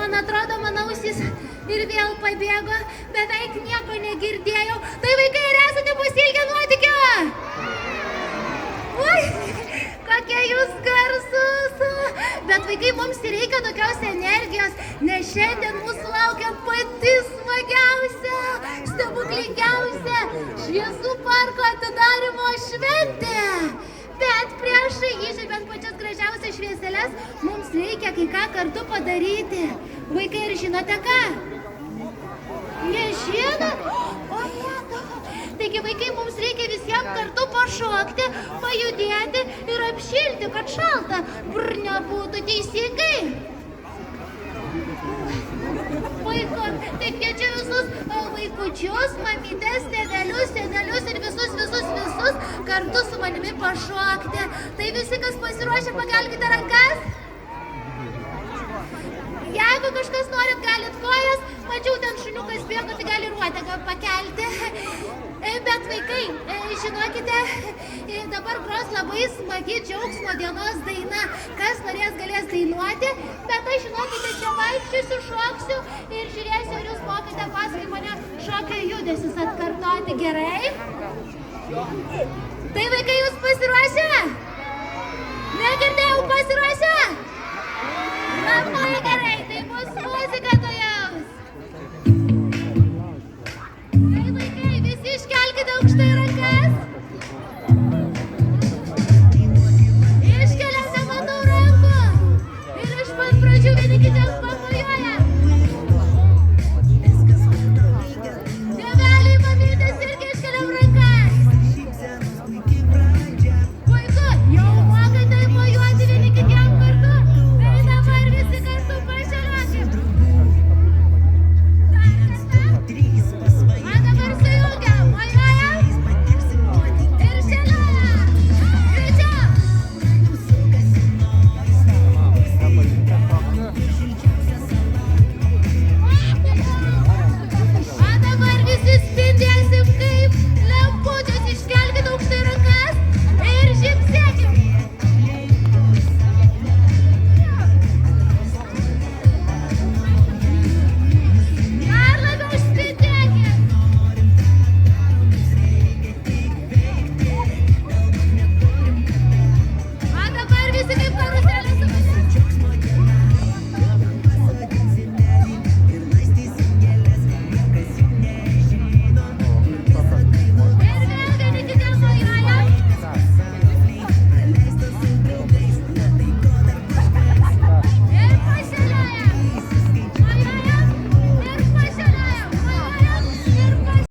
man atrodo, mano ausis ir vėl pabėgo, beveik nieko negirdėjau. Tai vaikai, ar esate pasiilgę nuotykio? Ui, kokie jūs garsus. Bet vaikai, mums reikia tokios energijos, nes šiandien mūsų laukia pati smagiausia, stebuklingiausia šviesų parko atidarymo šventė. Bet prieš įžiebant pačias gražiausias švieseles, mums reikia kai ką kartu padaryti. Vaikai, ar žinote ką? Nežinot? O jėga. Taigi, vaikai, mums reikia visiems kartu pašokti, pajudėti ir apšilti, kad šalta nebūtų teisingai. Vaikų, tai kviečiu visus vaikučius, mamytes, tėvelius, senelius ir visus kartu su manimi pašokti. Tai visi, kas pasiruošę, pakelkite rankas. Jeigu kažkas norit, galit kojas, mačiau ten šuniukas bėga, tai gali ruotę pakelti. Bet vaikai, žinokite, dabar gros labai smagi džiaugsmo dienos daina. Kas norės, galės dainuoti, bet aš, žinokite, čia vaikščiosiu, šoksiu ir žiūrėsiu, ar jūs mokate paskui mane šokio judesius atkartoti, gerai? Tai vaikai,